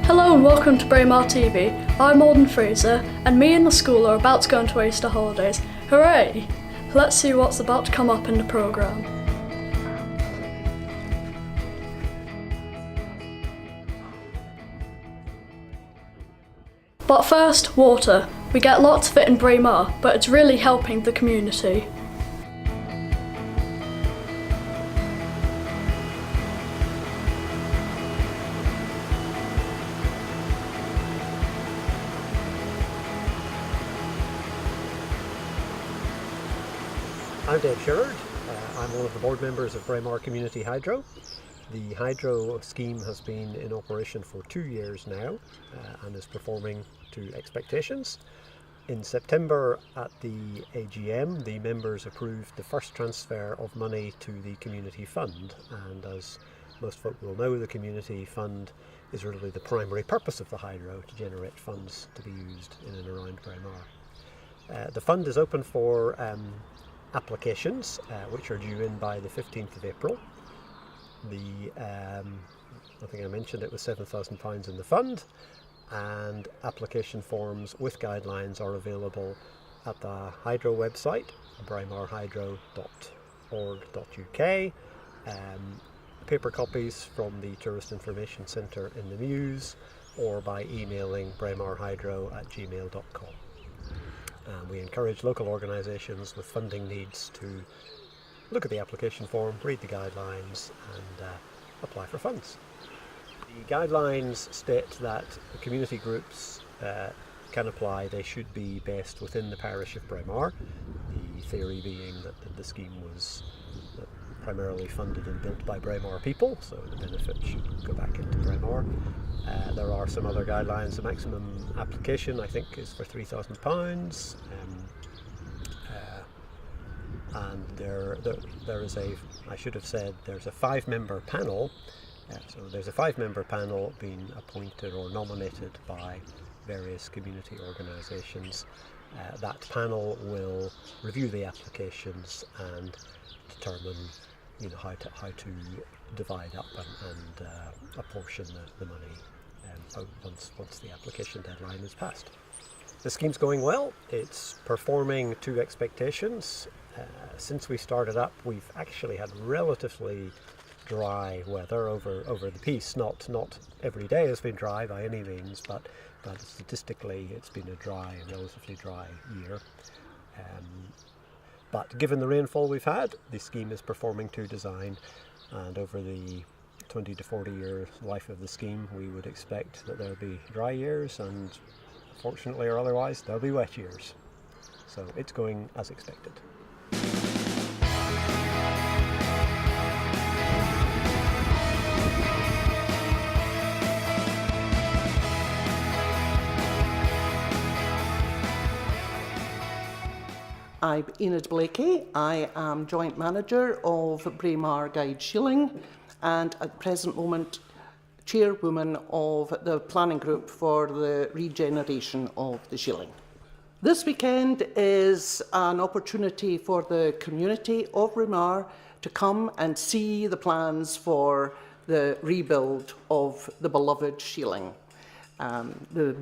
Hello and welcome to Braemar TV. I'm Alden Fraser and me and the school are about to go into Easter holidays. Hooray! Let's see what's about to come up in the programme. But first, water. We get lots of it in Braemar, but it's really helping the community. I'm Dave Sherrard. I'm one of the board members of Braemar Community Hydro. The hydro scheme has been in operation for 2 years now and is performing to expectations. In September at the AGM, the members approved the first transfer of money to the community fund, and as most folk will know, the community fund is really the primary purpose of the hydro, to generate funds to be used in and around Braemar. The fund is open for applications which are due in by the 15th of April. I think I mentioned it was £7,000 in the fund, and application forms with guidelines are available at the hydro website, braemarhydro.org.uk, paper copies from the Tourist Information Centre in the Mews, or by emailing braemarhydro@gmail.com. We encourage local organisations with funding needs to look at the application form, read the guidelines and apply for funds. The guidelines state that the community groups can apply. They should be based within the parish of Braemar, the theory being that the scheme was primarily funded and built by Braemar people, so the benefit should go back into Braemar. There are some other guidelines. The maximum application, I think, is for £3,000, and there is I should have said, there's a 5-member panel. So there's a 5-member panel being appointed or nominated by various community organisations. That panel will review the applications and determine, how to divide up and apportion the money once the application deadline is passed. The scheme's going well. It's performing to expectations. Since we started up, we've actually had relatively dry weather over the piece. Not every day has been dry by any means, but statistically it's been a relatively dry year. But given the rainfall we've had, the scheme is performing to design, and over the 20 to 40 year life of the scheme, we would expect that there'll be dry years, and fortunately or otherwise, there'll be wet years. So it's going as expected. I'm Enid Blakey. I am Joint Manager of Braemar Guide Shieling and at the present moment Chairwoman of the Planning Group for the Regeneration of the Shieling. This weekend is an opportunity for the community of Braemar to come and see the plans for the rebuild of the beloved Shieling. The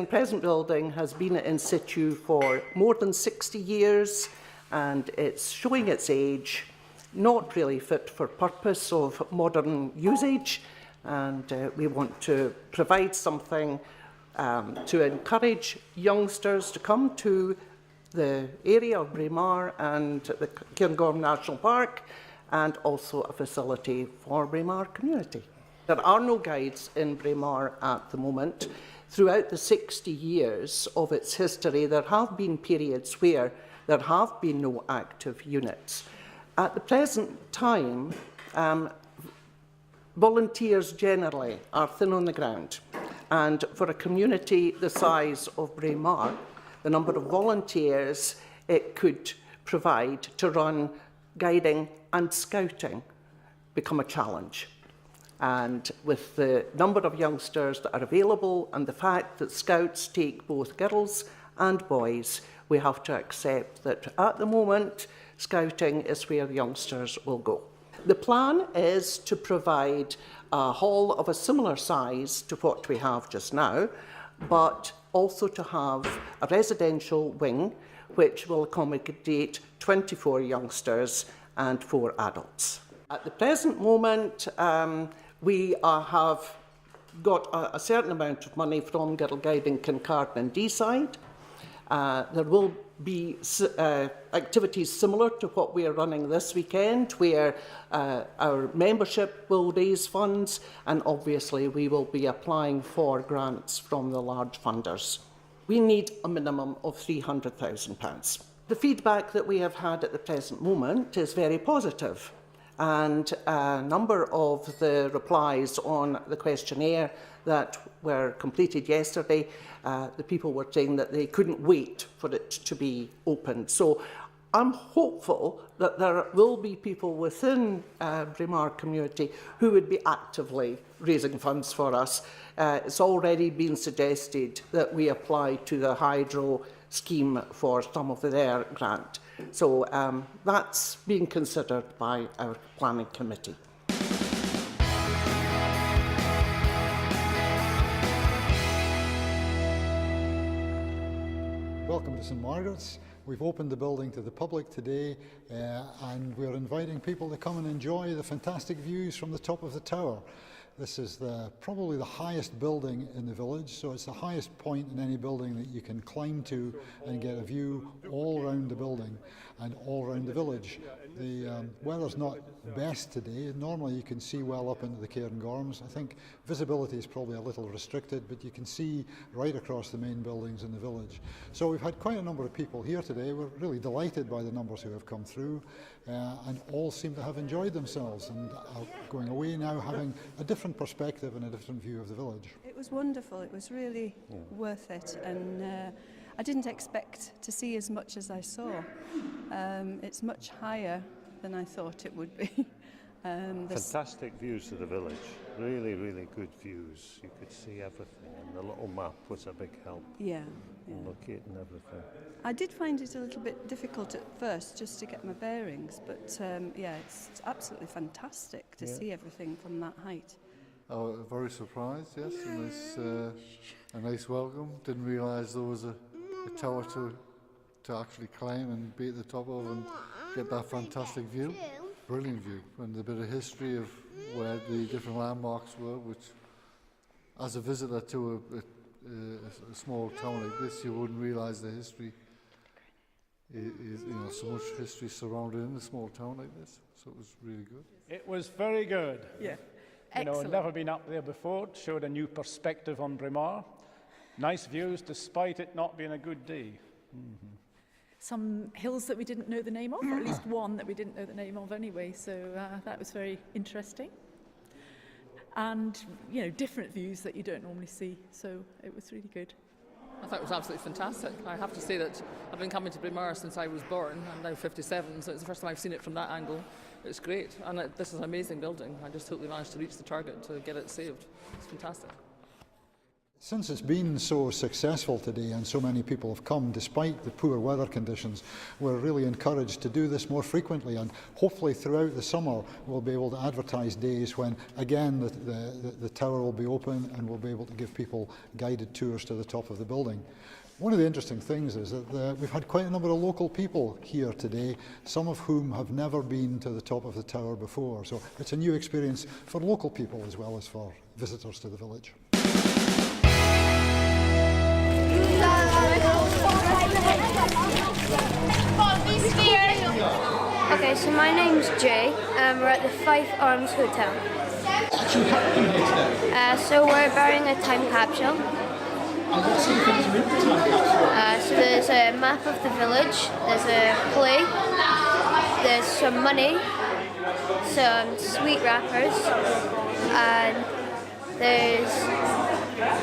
present building has been in situ for more than 60 years and it's showing its age, not really fit for purpose of modern usage, and we want to provide something to encourage youngsters to come to the area of Braemar and the Cairngorm National Park, and also a facility for Braemar community. There are no guides in Braemar at the moment. Throughout the 60 years of its history, there have been periods where there have been no active units. At the present time, volunteers generally are thin on the ground, and for a community the size of Braemar, the number of volunteers it could provide to run guiding and scouting become a challenge. And with the number of youngsters that are available and the fact that Scouts take both girls and boys, we have to accept that at the moment, Scouting is where youngsters will go. The plan is to provide a hall of a similar size to what we have just now, but also to have a residential wing which will accommodate 24 youngsters and 4 adults. At the present moment, we have got a certain amount of money from Girl Guiding Kincardine and Deeside. There will be activities similar to what we are running this weekend, where our membership will raise funds, and obviously we will be applying for grants from the large funders. We need a minimum of £300,000. The feedback that we have had at the present moment is very positive, and a number of the replies on the questionnaire that were completed yesterday, the people were saying that they couldn't wait for it to be opened. So I'm hopeful that there will be people within Braemar community who would be actively raising funds for us. It's already been suggested that we apply to the hydro scheme for some of their grant. So that's being considered by our planning committee. Welcome to St Margaret's. We've opened the building to the public today and we're inviting people to come and enjoy the fantastic views from the top of the tower. This is probably the highest building in the village, so it's the highest point in any building that you can climb to and get a view all around the building and all around the village. The weather's not best today. Normally you can see well up into the Cairngorms. I think visibility is probably a little restricted, but you can see right across the main buildings in the village. So we've had quite a number of people here today. We're really delighted by the numbers who have come through and all seem to have enjoyed themselves and are going away now having a different perspective and a different view of the village. It was wonderful. It was really worth it, and I didn't expect to see as much as I saw. It's much higher than I thought it would be. Fantastic views of the village, really, really good views. You could see everything, and the little map was a big help. Yeah. Locating everything. I did find it a little bit difficult at first just to get my bearings, but yeah, it's absolutely fantastic to see everything from that height. Oh, very surprised, yes, a nice welcome. Didn't realise there was a tower to actually climb and be at the top of and get that fantastic view. Brilliant view, and a bit of history of where the different landmarks were, which as a visitor to a small town like this, you wouldn't realise the history. So much history surrounded in a small town like this, so it was really good. It was very good. Yeah. Excellent. Never been up there before. It showed a new perspective on Braemar. Nice views despite it not being a good day. Mm-hmm. Some hills that we didn't know the name of, or at least one that we didn't know the name of anyway, so that was very interesting. And, different views that you don't normally see, so it was really good. I thought it was absolutely fantastic. I have to say that I've been coming to Braemar since I was born. I'm now 57, so it's the first time I've seen it from that angle. It's great, and this is an amazing building. I just hope they managed to reach the target to get it saved. It's fantastic. Since it's been so successful today and so many people have come despite the poor weather conditions, we're really encouraged to do this more frequently, and hopefully throughout the summer we'll be able to advertise days when again the tower will be open and we'll be able to give people guided tours to the top of the building. One of the interesting things is that we've had quite a number of local people here today, some of whom have never been to the top of the tower before, so it's a new experience for local people as well as for visitors to the village. Okay, so my name's Jay. We're at the Five Arms Hotel. So we're burying a time capsule. So there's a map of the village, there's a play, there's some money, some sweet wrappers, and there's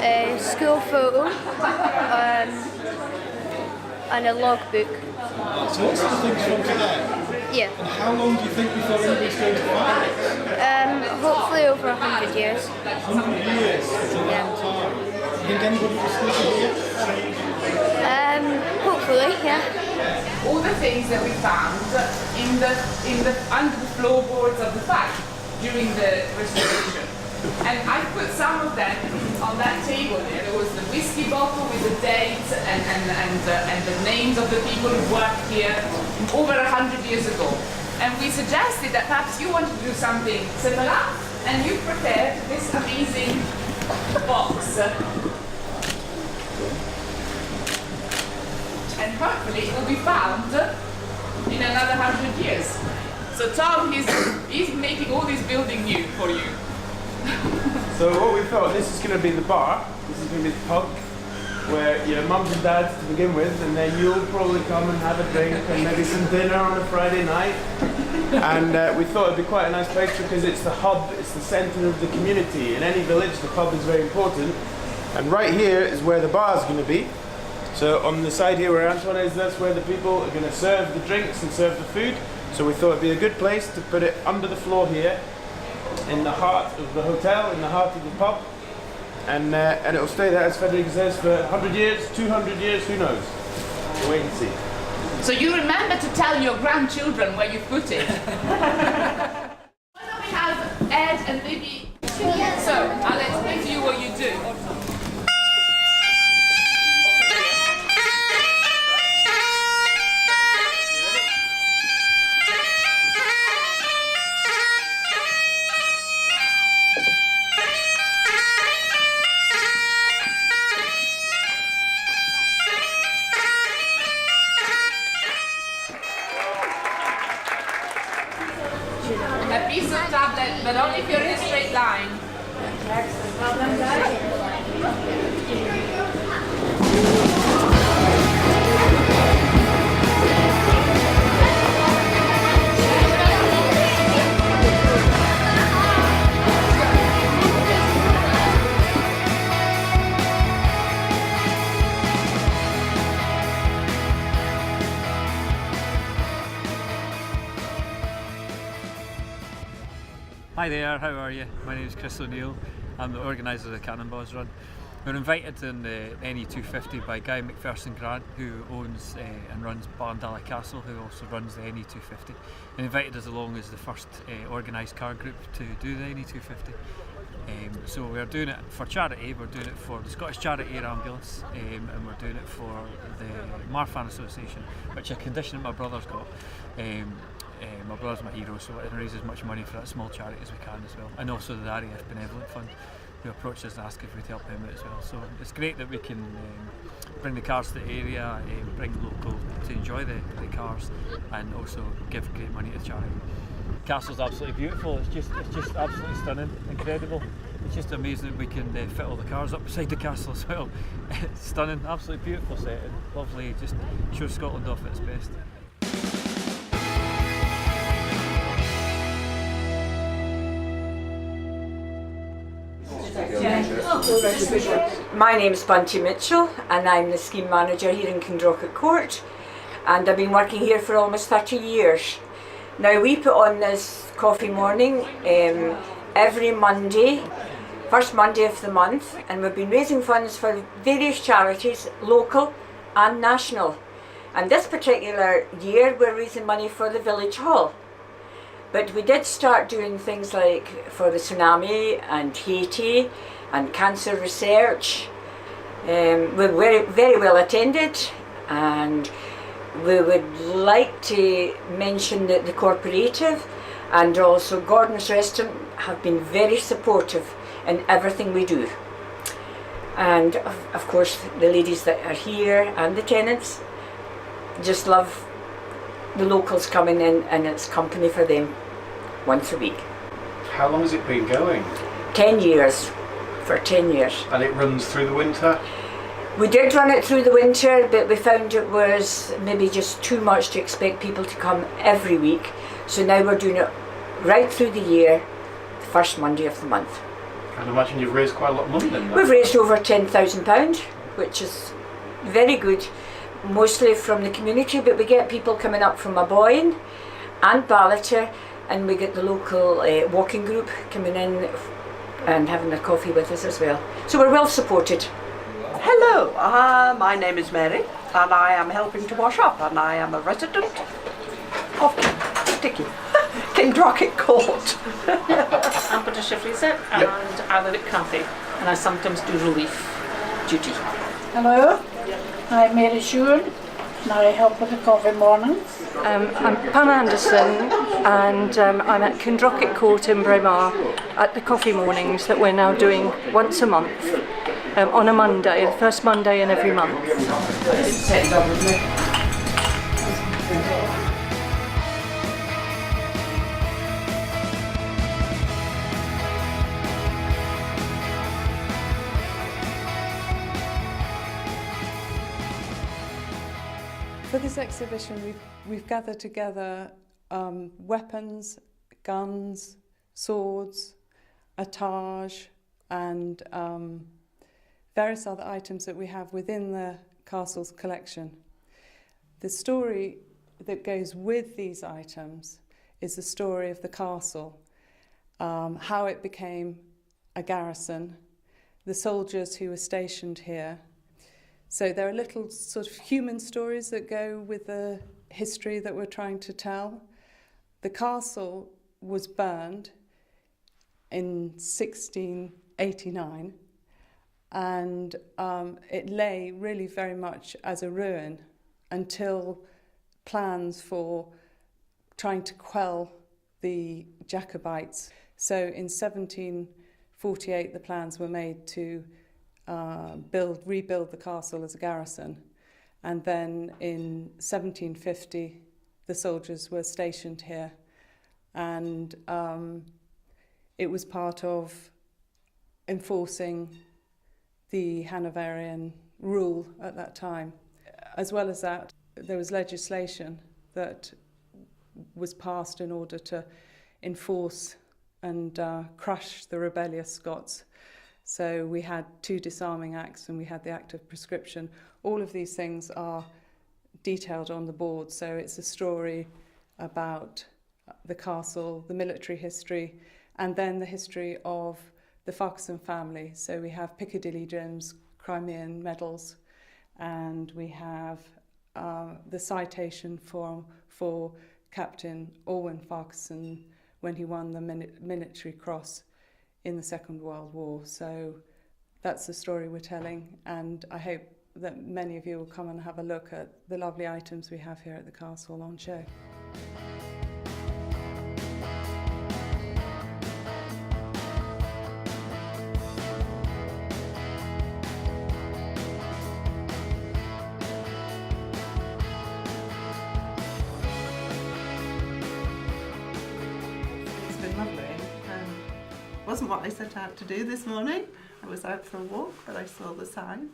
a school photo, and a logbook. So what's the things from today? Yeah. And how long do you think before anybody's going to find it? Hopefully over 100 years. 100 years? It's a long time. Do you think anybody will still be here? Hopefully, yeah. things that we found under the floorboards of the factory during the restoration. And I put some of them on that table there. There was the whiskey bottle with the dates and the names of the people who worked here over 100 years ago. And we suggested that perhaps you wanted to do something similar, and you prepared this amazing box. And hopefully it will be found in another 100 years. So Tom, he's making all this building new for you. So what we thought, this is going to be the bar, this is going to be the pub, where your mums and dads to begin with, and then you'll probably come and have a drink and maybe some dinner on a Friday night. And we thought it'd be quite a nice place because it's the hub, it's the centre of the community. In any village, the pub is very important. And right here is where the bar is going to be. So on the side here where Antoine is, that's where the people are going to serve the drinks and serve the food. So we thought it'd be a good place to put it under the floor here, in the heart of the hotel, in the heart of the pub. And it'll stay there, as Federica says, for 100 years, 200 years, who knows? We'll wait and see. So you remember to tell your grandchildren where you put it. Why don't we have Ed and maybe... So, I'll explain to you what you do. A piece of tablet, but only if you're in a straight line. Hi there, how are you? My name is Chris O'Neill. I'm the organiser of the Cannonballs Run. We were invited in the NE250 by Guy McPherson Grant, who owns and runs Barndalla Castle, who also runs the NE250. And invited us along as the first organised car group to do the NE250. So we're doing it for charity. We're doing it for the Scottish Charity Air Ambulance, and we're doing it for the Marfan Association, which is a condition that my brother's got. My brother's my hero, so I raise as much money for that small charity as we can as well. And also the RAF Benevolent Fund, who approached us and asked if we'd help them out as well. So it's great that we can bring the cars to the area, bring local to enjoy the cars, and also give great money to charity. The castle's absolutely beautiful. It's just absolutely stunning, incredible. It's just amazing that we can fit all the cars up beside the castle as well. It's stunning, absolutely beautiful setting, lovely. Just shows Scotland off at its best. My name is Bunty Mitchell and I'm the scheme manager here in Kingdrocket Court, and I've been working here for almost 30 years. Now we put on this coffee morning every Monday, first Monday of the month, and we've been raising funds for various charities, local and national. And this particular year we're raising money for the village hall. But we did start doing things like for the tsunami and Haiti and cancer research. We're very well attended, and we would like to mention that the cooperative and also Gordon's Restaurant have been very supportive in everything we do. And of course the ladies that are here and the tenants just love the locals coming in, and it's company for them once a week. How long has it been going? 10 years, for 10 years. And it runs through the winter? We did run it through the winter, but we found it was maybe just too much to expect people to come every week. So now we're doing it right through the year, the first Monday of the month. I'd imagine you've raised quite a lot of money then. We've raised over £10,000, which is very good. Mostly from the community, but we get people coming up from Aboyne and Ballater, and we get the local walking group coming in and having a coffee with us as well. So we're well supported. Hello, my name is Mary. and I am helping to wash up, and I am a resident of Kingdrocket Court. I'm Patricia Fraser, and I live at Crampy, and I sometimes do relief duty. Hello, I'm Mary Shuren, and I help with the coffee mornings. I'm Pam Anderson, and I'm at Kingdrocket Court in Braemar at the coffee mornings that we're now doing once a month on a Monday, the first Monday in every month. For this exhibition, we've gathered together weapons, guns, swords, attage, and various other items that we have within the castle's collection. The story that goes with these items is the story of the castle, how it became a garrison, the soldiers who were stationed here. So there are little sort of human stories that go with the history that we're trying to tell. The castle was burned in 1689, and it lay really very much as a ruin until plans for trying to quell the Jacobites. So in 1748 the plans were made to rebuild the castle as a garrison, and then in 1750 the soldiers were stationed here, and it was part of enforcing the Hanoverian rule at that time. As well as that, there was legislation that was passed in order to enforce and crush the rebellious Scots. So we had 2 disarming acts and we had the Act of Prescription. All of these things are detailed on the board. So it's a story about the castle, the military history, and then the history of the Farquharson family. So we have Piccadilly gems, Crimean medals, and we have the citation for Captain Orwin Farquharson when he won the Military Cross in the Second World War. So that's the story we're telling, and I hope that many of you will come and have a look at the lovely items we have here at the castle on show. It's been lovely. Wasn't what I set out to do this morning. I was out for a walk, but I saw the sign,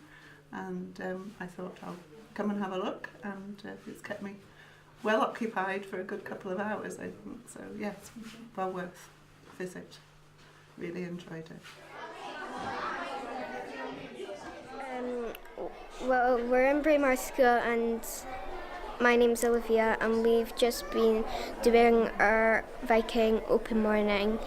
and I thought I'll come and have a look, and it's kept me well occupied for a good couple of hours, I think. So yeah, it's well worth a visit. Really enjoyed it. Well, we're in Braemar School, and my name's Olivia, and we've just been doing our Viking open morning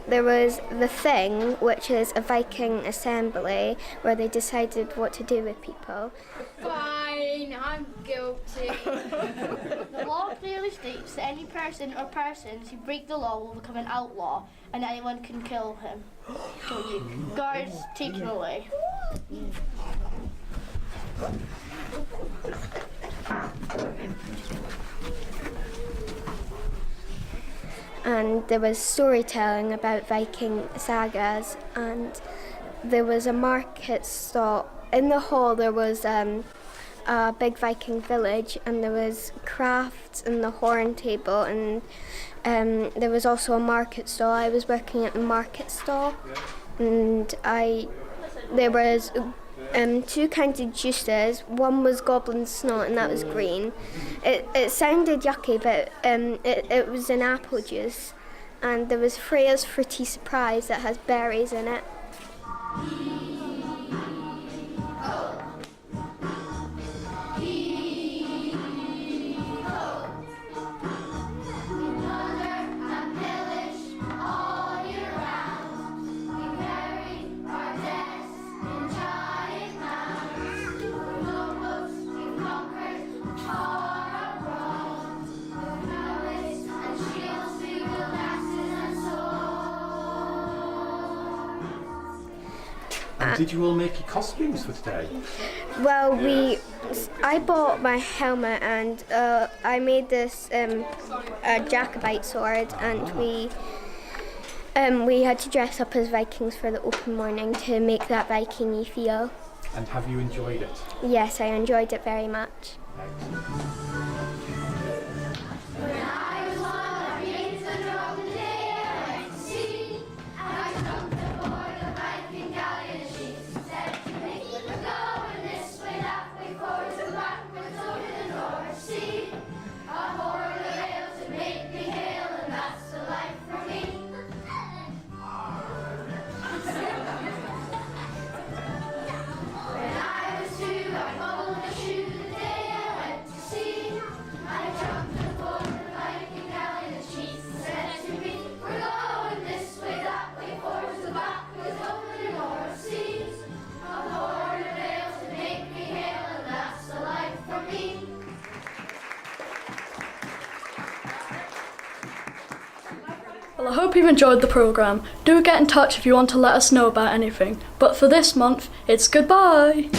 there was the thing, which is a Viking assembly where they decided what to do with people. Fine, I'm guilty. The law clearly states that any person or persons who break the law will become an outlaw, and anyone can kill him. Guards, take him away. And there was storytelling about Viking sagas, and there was a market stall. In the hall there was a big Viking village, and there was crafts and the horn table, and there was also a market stall. I was working at the market stall, and there was 2 kinds of juices. One was goblin snot, and that was green. It sounded yucky, but it was an apple juice. And there was Freya's Fruity Surprise that has berries in it. All year round, we bury our deaths in And did you all make your costumes for today? Well, I bought my helmet and I made this Jacobite sword, and we had to dress up as Vikings for the open morning to make that Viking-y feel. And have you enjoyed it? Yes, I enjoyed it very much. Well, I hope you've enjoyed the programme. Do get in touch if you want to let us know about anything. But for this month, it's goodbye!